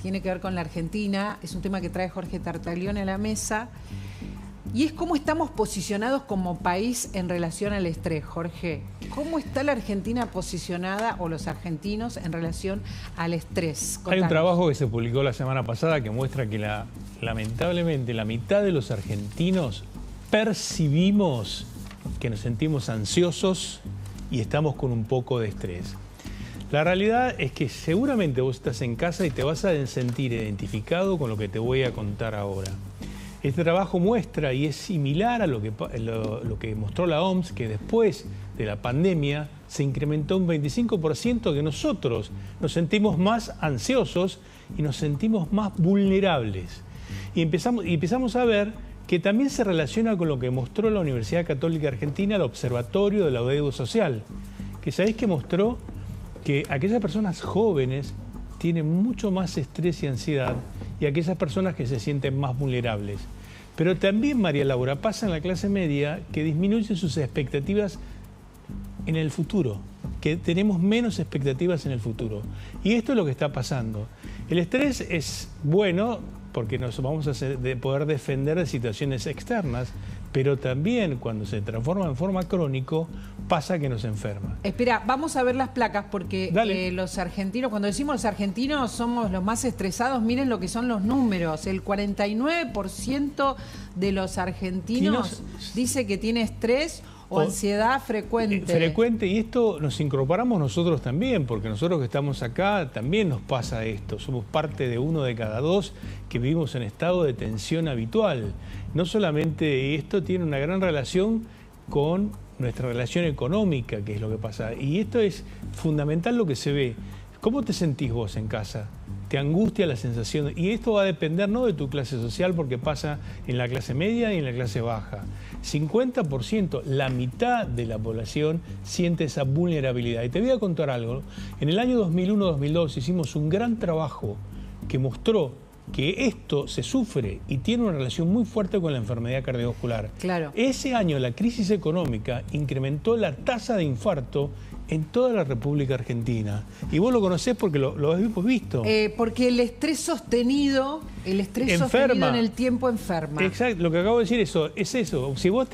tiene que ver con la Argentina, es un tema que trae Jorge Tartaglione a la mesa, y es cómo estamos posicionados como país en relación al estrés, Jorge. ¿Cómo está la Argentina posicionada, o los argentinos, en relación al estrés? Contanos. Hay un trabajo que se publicó la semana pasada que muestra que lamentablemente la mitad de los argentinos percibimos que nos sentimos ansiosos y estamos con un poco de estrés. La realidad es que seguramente vos estás en casa y te vas a sentir identificado con lo que te voy a contar ahora. Este trabajo muestra, y es similar a lo que mostró la OMS, que después de la pandemia se incrementó un 25% que nosotros nos sentimos más ansiosos y nos sentimos más vulnerables. Y empezamos a ver que también se relaciona con lo que mostró la Universidad Católica Argentina, el Observatorio de la Deuda Social, que sabéis que mostró que aquellas personas jóvenes tienen mucho más estrés y ansiedad, y aquellas personas que se sienten más vulnerables. Pero también, María Laura, pasa en la clase media que disminuyen sus expectativas en el futuro, que tenemos menos expectativas en el futuro. Y esto es lo que está pasando. El estrés es bueno porque nos vamos a poder defender de situaciones externas, pero también cuando se transforma en forma crónico, pasa que nos enferma. Espera, vamos a ver las placas porque los argentinos, cuando decimos los argentinos somos los más estresados, miren lo que son los números. El 49% de los argentinos dice que tiene estrés o ansiedad frecuente. Frecuente, y esto nos incorporamos nosotros también, porque nosotros que estamos acá también nos pasa esto. Somos parte de 1 de cada 2 que vivimos en estado de tensión habitual. No solamente esto tiene una gran relación con nuestra relación económica, que es lo que pasa. Y esto es fundamental lo que se ve. ¿Cómo te sentís vos en casa? ¿Te angustia la sensación? Y esto va a depender no de tu clase social, porque pasa en la clase media y en la clase baja. 50%, la mitad de la población siente esa vulnerabilidad. Y te voy a contar algo. En el año 2001-2002 hicimos un gran trabajo que mostró que esto se sufre y tiene una relación muy fuerte con la enfermedad cardiovascular. Claro. Ese año la crisis económica incrementó la tasa de infarto en toda la República Argentina. Y vos lo conocés porque lo hemos visto. Porque el estrés sostenido en el tiempo enferma. Exacto, lo que acabo de decir es eso. Si vos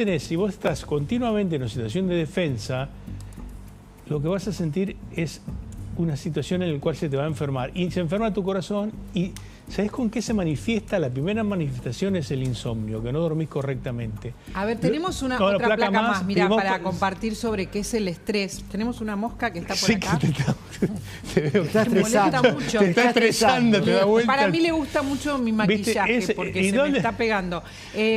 estás continuamente en una situación de defensa, lo que vas a sentir es una situación en la cual se te va a enfermar. Y se enferma tu corazón y ¿sabés con qué se manifiesta? La primera manifestación es el insomnio, que no dormís correctamente. A ver, tenemos otra placa más, mira, para compartir sobre qué es el estrés. Tenemos una mosca que está por acá. Te veo, está estresando. Mucho. Te está estresando, te da vuelta. Para mí le gusta mucho mi maquillaje porque se me está pegando.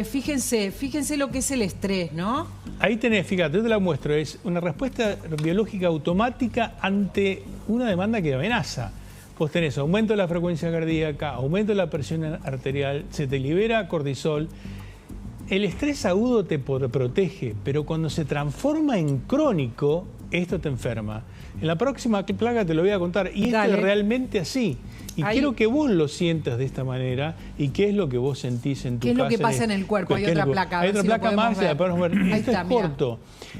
Fíjense lo que es el estrés, ¿no? Ahí tenés, fíjate, yo te la muestro. Es una respuesta biológica automática ante una demanda que amenaza. Vos tenés aumento de la frecuencia cardíaca, aumento de la presión arterial, se te libera cortisol. El estrés agudo te protege, pero cuando se transforma en crónico, esto te enferma. En la próxima placa te lo voy a contar, y esto es realmente así. Y quiero que vos lo sientas de esta manera, y qué es lo que vos sentís en tu casa. ¿Qué es lo que pasa en el cuerpo? Hay otra placa. Hay otra placa más, la podemos ver. Esto es corto.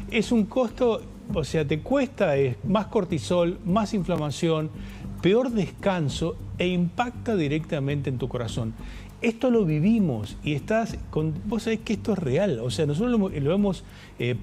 Es un costo, o sea, te cuesta más cortisol, más inflamación, peor descanso e impacta directamente en tu corazón. Esto lo vivimos y vos sabés que esto es real. O sea, nosotros lo hemos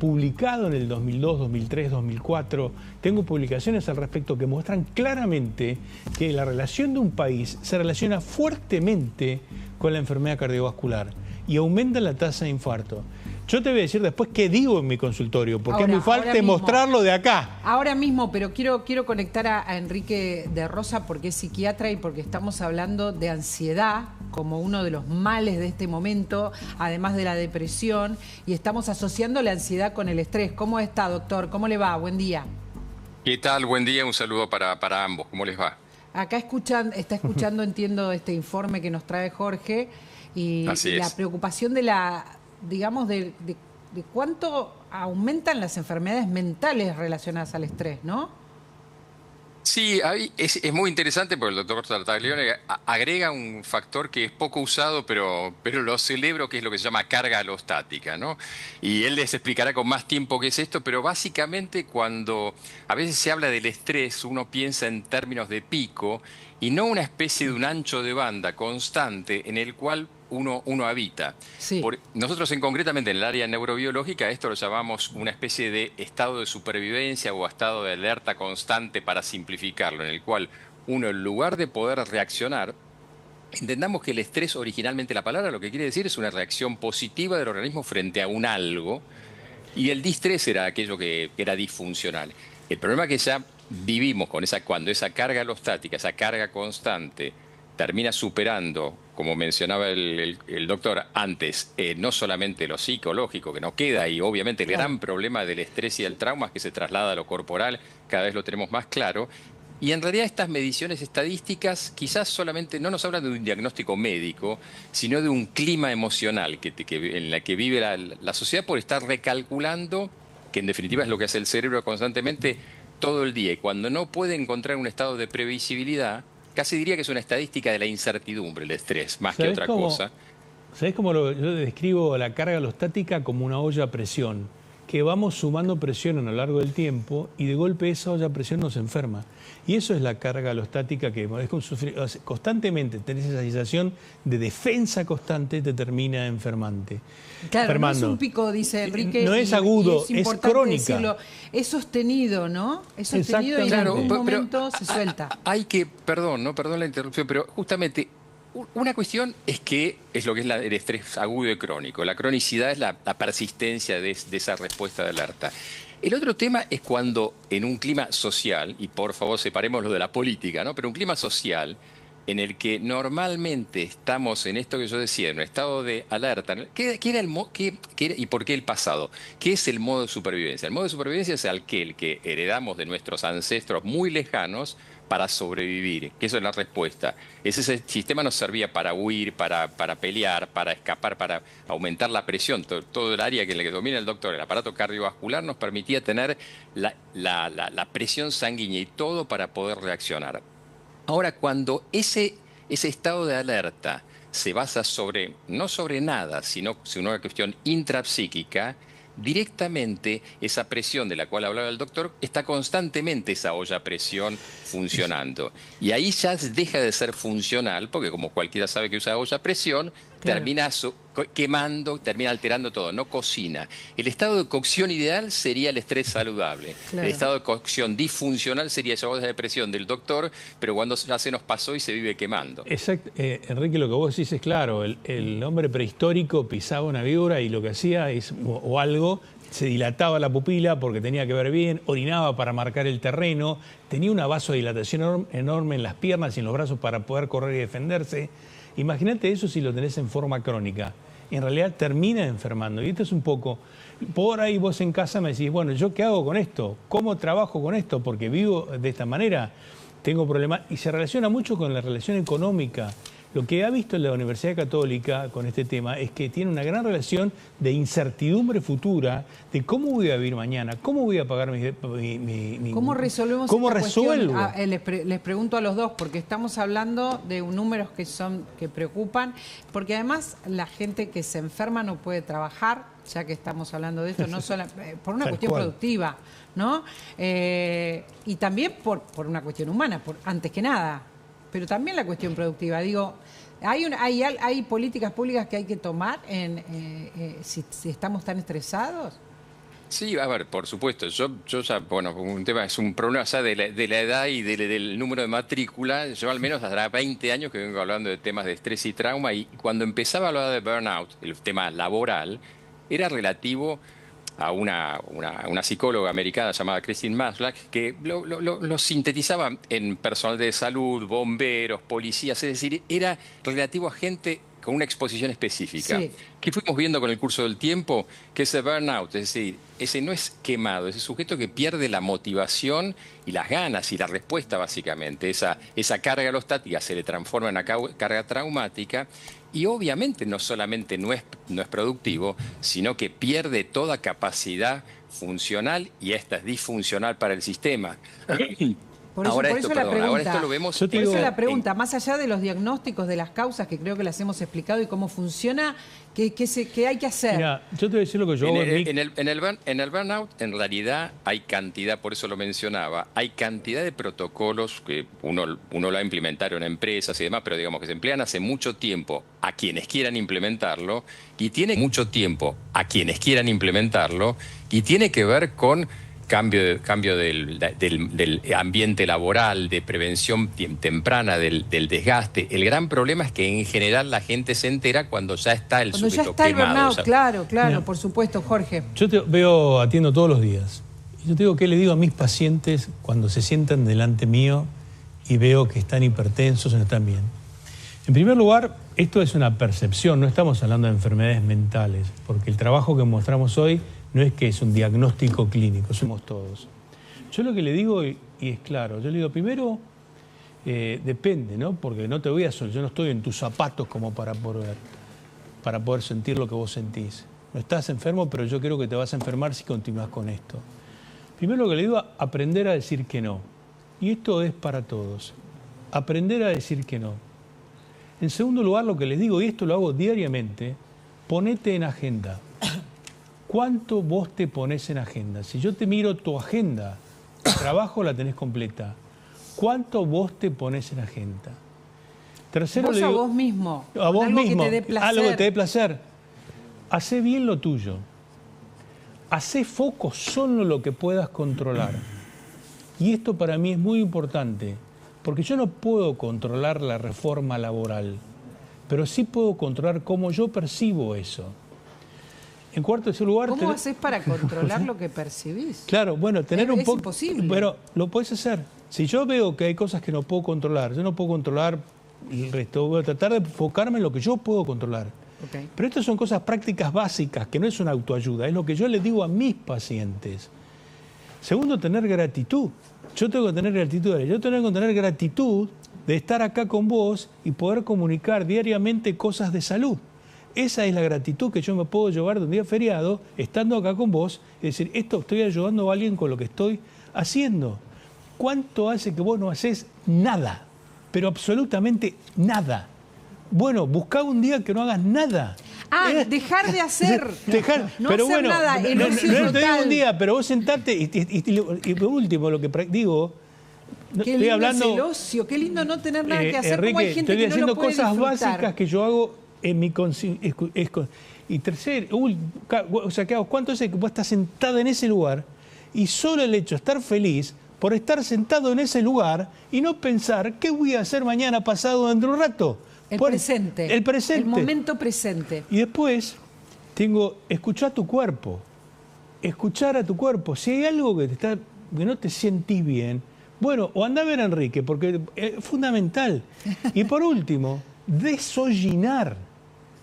publicado en el 2002, 2003, 2004. Tengo publicaciones al respecto que muestran claramente que la relación de un país se relaciona fuertemente con la enfermedad cardiovascular y aumenta la tasa de infarto. Yo te voy a decir después qué digo en mi consultorio, porque es muy fuerte mostrarlo de acá. Ahora mismo, pero quiero conectar a Enrique de Rosa porque es psiquiatra y porque estamos hablando de ansiedad como uno de los males de este momento, además de la depresión, y estamos asociando la ansiedad con el estrés. ¿Cómo está, doctor? ¿Cómo le va? Buen día. ¿Qué tal? Buen día, un saludo para ambos. ¿Cómo les va? Acá está escuchando, entiendo, este informe que nos trae Jorge y la preocupación de digamos, de cuánto aumentan las enfermedades mentales relacionadas al estrés, ¿no? Sí, es muy interesante porque el doctor Tartaglione agrega un factor que es poco usado, pero lo celebro, que es lo que se llama carga alostática, ¿no? Y él les explicará con más tiempo qué es esto, pero básicamente cuando a veces se habla del estrés, uno piensa en términos de pico y no una especie de un ancho de banda constante en el cual uno habita. Sí. Nosotros concretamente en el área neurobiológica esto lo llamamos una especie de estado de supervivencia o estado de alerta constante, para simplificarlo, en el cual uno, en lugar de poder reaccionar, entendamos que el estrés, originalmente la palabra lo que quiere decir es una reacción positiva del organismo frente a un algo, y el distrés era aquello que era disfuncional. El problema es que ya vivimos con cuando esa carga alostática, esa carga constante, termina superando, como mencionaba el doctor antes, no solamente lo psicológico, que no queda, y obviamente el gran problema del estrés y el trauma es que se traslada a lo corporal, cada vez lo tenemos más claro. Y en realidad estas mediciones estadísticas quizás solamente no nos hablan de un diagnóstico médico, sino de un clima emocional en la que vive la sociedad, por estar recalculando, que en definitiva es lo que hace el cerebro constantemente todo el día. Y cuando no puede encontrar un estado de previsibilidad, casi diría que es una estadística de la incertidumbre, el estrés, más que otra cosa. ¿Sabés cómo yo describo la carga alostática? Como una olla a presión, que vamos sumando presión a lo largo del tiempo y de golpe esa olla a presión nos enferma. Y eso es la carga alostática, que es constantemente tenés esa sensación de defensa constante, te termina enfermante. Claro, enfermando. No es un pico, dice Enrique. No es agudo, es crónica. Decirlo. Es sostenido, ¿no? Es sostenido y en algún momento se suelta. Hay que, perdón la interrupción, pero justamente una cuestión es que es lo que es el estrés agudo y crónico. La cronicidad es la persistencia de esa respuesta de alerta. El otro tema es cuando en un clima social, y por favor separemos lo de la política, ¿no? Pero un clima social en el que normalmente estamos en esto que yo decía, en un estado de alerta. ¿Qué era y por qué el pasado? ¿Qué es el modo de supervivencia? El modo de supervivencia es el que heredamos de nuestros ancestros muy lejanos para sobrevivir, que eso es la respuesta. Ese sistema nos servía para huir, para pelear, para escapar, para aumentar la presión. Todo el área que domina el doctor, el aparato cardiovascular, nos permitía tener la presión sanguínea y todo para poder reaccionar. Ahora, cuando ese estado de alerta se basa no sobre nada, sino sobre una cuestión intrapsíquica, directamente esa presión de la cual hablaba el doctor, está constantemente esa olla a presión funcionando. Y ahí ya deja de ser funcional, porque como cualquiera sabe que usa olla a presión, termina quemando, termina alterando todo, no cocina. El estado de cocción ideal sería el estrés saludable. Claro. El estado de cocción disfuncional sería esa olla de presión del doctor, pero cuando ya se nos pasó y se vive quemando. Exacto. Enrique, lo que vos decís es claro. El hombre prehistórico pisaba una víbora y lo que hacía o algo, se dilataba la pupila porque tenía que ver bien, orinaba para marcar el terreno, tenía una vasodilatación enorme en las piernas y en los brazos para poder correr y defenderse. Imagínate eso si lo tenés en forma crónica. En realidad termina enfermando. Y esto es un poco... Por ahí vos en casa me decís, bueno, ¿yo qué hago con esto? ¿Cómo trabajo con esto? Porque vivo de esta manera, tengo problemas. Y se relaciona mucho con la relación económica. Lo que ha visto la Universidad Católica con este tema es que tiene una gran relación de incertidumbre futura, de cómo voy a vivir mañana, cómo voy a pagar mi ¿Cómo resolvemos ¿Cómo esta resuelvo? Cuestión? Les pregunto a los dos, porque estamos hablando de números que preocupan, porque además la gente que se enferma no puede trabajar, ya que estamos hablando de esto, no solo por una cuestión productiva, ¿no? Y también por una cuestión humana, antes que nada. Pero también la cuestión productiva. Digo, ¿hay políticas públicas que hay que tomar si estamos tan estresados? Sí, a ver, por supuesto. Yo ya, bueno, es un problema ya de la edad y del número de matrícula. Yo al menos hace 20 años que vengo hablando de temas de estrés y trauma, y cuando empezaba a hablar de burnout, el tema laboral, era relativo a una psicóloga americana llamada Christine Maslach, que lo sintetizaba en personal de salud, bomberos, policías, es decir, era relativo a gente con una exposición específica. Sí. ¿Qué fuimos viendo con el curso del tiempo? Que ese burnout, es decir, ese no es quemado, ese sujeto que pierde la motivación y las ganas y la respuesta, básicamente. Esa carga alostática se le transforma en una carga traumática, y obviamente no solamente no es productivo, sino que pierde toda capacidad funcional, y esta es disfuncional para el sistema. Por eso, ahora esto lo vemos. Por eso la pregunta, más allá de los diagnósticos de las causas, que creo que las hemos explicado y cómo funciona, ¿qué hay que hacer? Mira, yo te voy a decir lo que yo hago. En el burnout, en realidad, hay cantidad, por eso lo mencionaba, hay cantidad de protocolos que uno lo ha implementado en empresas y demás, pero digamos que se emplean hace mucho tiempo a quienes quieran implementarlo, y tiene mucho tiempo a quienes quieran implementarlo, y tiene que ver con cambio del ambiente laboral, de prevención temprana del desgaste. El gran problema es que en general la gente se entera cuando ya está el sujeto quemado. Cuando ya está el burnout, claro, mira, por supuesto, Jorge. Yo atiendo todos los días. Y yo te digo, ¿qué le digo a mis pacientes cuando se sientan delante mío y veo que están hipertensos o no están bien? En primer lugar, esto es una percepción, no estamos hablando de enfermedades mentales, porque el trabajo que mostramos hoy no es que es un diagnóstico clínico, somos todos. Yo lo que le digo, y es claro, yo le digo, primero, depende, ¿no? Porque no te voy a yo no estoy en tus zapatos como para poder sentir lo que vos sentís. No estás enfermo, pero yo creo que te vas a enfermar si continúas con esto. Primero lo que le digo, aprender a decir que no. Y esto es para todos. Aprender a decir que no. En segundo lugar, lo que les digo, y esto lo hago diariamente, ponete en agenda. ¿Cuánto vos te pones en agenda? Si yo te miro tu agenda, el trabajo la tenés completa. ¿Cuánto vos te pones en agenda? Tercero, vos le digo, a vos mismo. A vos algo mismo. Que te dé placer. Algo que te dé placer. Hacé bien lo tuyo. Hacé foco solo en lo que puedas controlar. Y esto para mí es muy importante, porque yo no puedo controlar la reforma laboral, pero sí puedo controlar cómo yo percibo eso. En cuarto lugar... ¿Cómo haces para controlar lo que percibís? Claro, bueno, tener un poco... Es imposible. Pero lo puedes hacer. Si yo veo que hay cosas que no puedo controlar, yo no puedo controlar el resto, voy a tratar de enfocarme en lo que yo puedo controlar. Okay. Pero estas son cosas prácticas básicas, que no es una autoayuda, es lo que yo les digo a mis pacientes. Segundo, tener gratitud. Yo tengo que tener gratitud. Yo tengo que tener gratitud de estar acá con vos y poder comunicar diariamente cosas de salud. Esa es la gratitud que yo me puedo llevar de un día feriado, estando acá con vos, y decir, esto estoy ayudando a alguien con lo que estoy haciendo. ¿Cuánto hace que vos no haces nada? Pero absolutamente nada. Bueno, buscá un día que no hagas nada. Dejar de hacer. No pero hacer bueno, nada. No te digo un día, pero vos sentarte y por último, lo que digo... Qué lindo hablando, es el ocio, qué lindo no tener nada que hacer. Enrique, como hay gente estoy que no haciendo lo puede cosas disfrutar. básicas que yo hago en mi y tercero, o sea, ¿cuánto hace que vos estás sentada en ese lugar y solo el hecho de estar feliz por estar sentado en ese lugar y no pensar qué voy a hacer mañana, pasado, dentro de un rato? El presente. El presente. El momento presente. Y después escuchar a tu cuerpo. Escuchar a tu cuerpo. Si hay algo que no te sentís bien, bueno, o anda a ver a Enrique, porque es fundamental. Y por último, desollinar.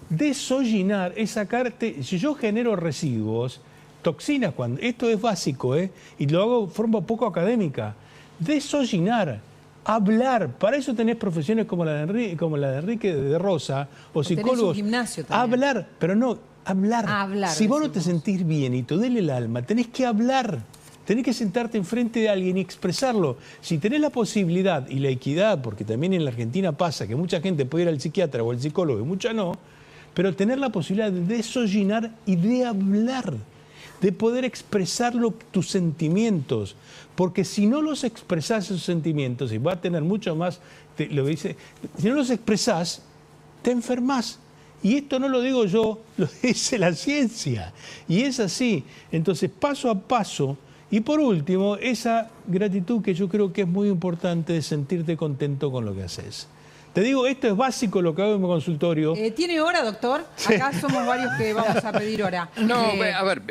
Desollinar es sacarte... Si yo genero residuos, toxinas, esto es básico, y lo hago de forma poco académica. Desollinar, hablar. Para eso tenés profesiones como la de Enrique de Rosa, o psicólogos. Tenés un gimnasio también. Hablar, pero no, hablar. Si vos no te sentís bien y te duele el alma, tenés que hablar. Tenés que sentarte enfrente de alguien y expresarlo. Si tenés la posibilidad y la equidad, porque también en la Argentina pasa que mucha gente puede ir al psiquiatra o al psicólogo y mucha no, pero tener la posibilidad de desollinar y de hablar, de poder expresar tus sentimientos. Porque si no los expresás esos sentimientos, y va a tener mucho más, si no los expresás, te enfermás. Y esto no lo digo yo, lo dice la ciencia. Y es así. Entonces, paso a paso. Y por último, esa gratitud que yo creo que es muy importante de sentirte contento con lo que haces. Te digo, esto es básico lo que hago en mi consultorio. ¿Tiene hora, doctor? Acá somos varios que vamos a pedir hora. No, a ver,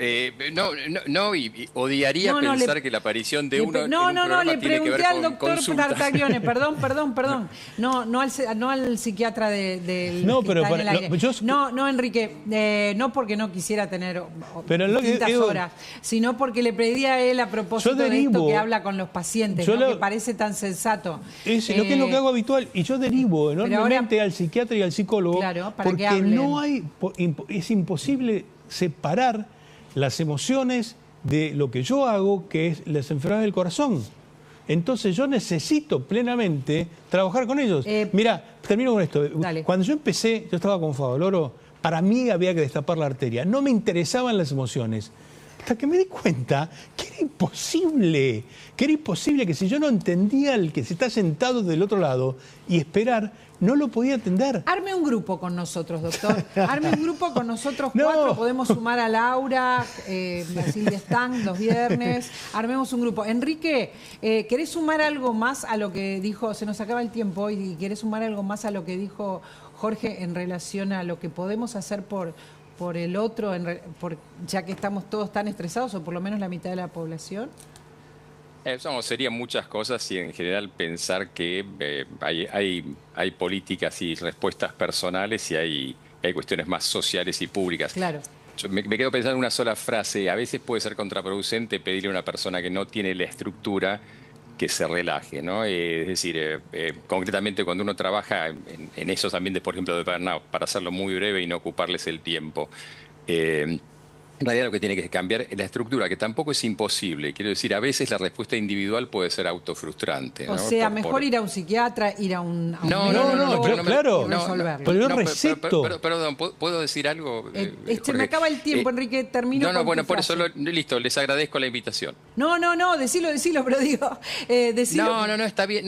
y odiaría pensar que la aparición de uno le pregunté al doctor Tartaglione, perdón. No al psiquiatra del no, pero está en el aire. No, Enrique, no porque no quisiera tener distintas horas, sino porque le pedí a él a propósito de esto que habla con los pacientes, que parece tan sensato. Es lo que es lo que hago habitual, y yo derivo enormemente al psiquiatra y al psicólogo, porque es imposible separar las emociones de lo que yo hago, que es las enfermedades del corazón. Entonces yo necesito plenamente trabajar con ellos. Mira, termino con esto. Dale. Cuando yo empecé, yo estaba con Favaloro, para mí había que destapar la arteria. No me interesaban las emociones. Hasta que me di cuenta que era imposible, que si yo no entendía al que se está sentado del otro lado y esperar, no lo podía atender. Arme un grupo con nosotros, doctor. Arme un grupo con nosotros No. 4. Podemos sumar a Laura, a Silvia Stang los viernes. Armemos un grupo. Enrique, ¿querés sumar algo más a lo que dijo? Se nos acaba el tiempo y ¿querés sumar algo más a lo que dijo Jorge en relación a lo que podemos hacer por el otro, ya que estamos todos tan estresados, o por lo menos la mitad de la población? Serían muchas cosas y en general pensar que hay políticas y respuestas personales y hay cuestiones más sociales y públicas. Claro. Yo me quedo pensando en una sola frase. A veces puede ser contraproducente pedirle a una persona que no tiene la estructura que se relaje, ¿no? Es decir, concretamente cuando uno trabaja en esos ambientes, por ejemplo, de burnout, para hacerlo muy breve y no ocuparles el tiempo, en realidad lo que tiene que cambiar es la estructura, que tampoco es imposible. Quiero decir, a veces la respuesta individual puede ser autofrustrante, ¿no? O sea, mejor ir a un psiquiatra, ir a un No, médico, pero claro, resolverlo. pero yo receto. Perdón, ¿puedo decir algo? Me acaba el tiempo, Enrique, termino con bueno, tu por frase. eso, listo, les agradezco la invitación. No, decilo, pero digo, decilo. No, está bien,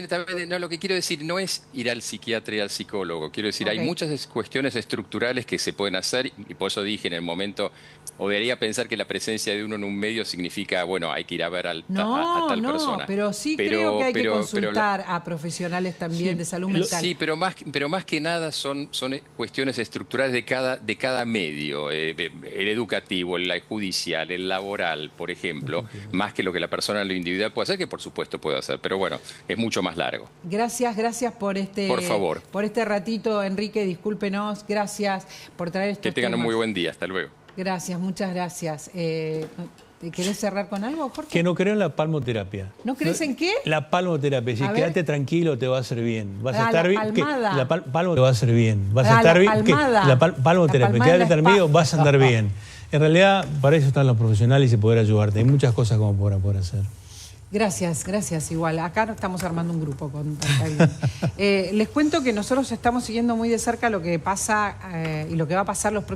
está bien. No, lo que quiero decir no es ir al psiquiatra y al psicólogo. Quiero decir, hay muchas cuestiones estructurales que se pueden hacer y por eso dije en el momento, o debería pensar que la presencia de uno en un medio significa, bueno, hay que ir a ver a tal persona. Pero sí creo que hay que consultar a profesionales también de salud mental. Sí, pero más que nada son cuestiones estructurales de cada medio, el educativo, el judicial, el laboral, por ejemplo, más que lo que la persona en lo individual puede hacer, que por supuesto puede hacer, pero bueno, es mucho más largo. Gracias por Por favor. por este ratito, Enrique, discúlpenos, gracias por traer estos Que tengan un temas. muy buen día, hasta luego. Gracias, muchas gracias. ¿Querés cerrar con algo, Jorge? Que no creo en la palmoterapia. ¿No crees en qué? La palmoterapia. Si A ver. quédate tranquilo, te va a hacer bien. Vas a Ah, estar la bien. palmada. La palmo te va a hacer bien. Vas a Ah, estar la bien. palmada. La palmoterapia. La palmada Quédate en la tranquilo, espalda. vas a andar bien. En realidad, para eso están los profesionales y poder ayudarte. Hay muchas cosas como para poder hacer. Gracias, igual. Acá estamos armando un grupo con tanta Les cuento que nosotros estamos siguiendo muy de cerca lo que pasa y lo que va a pasar los próximos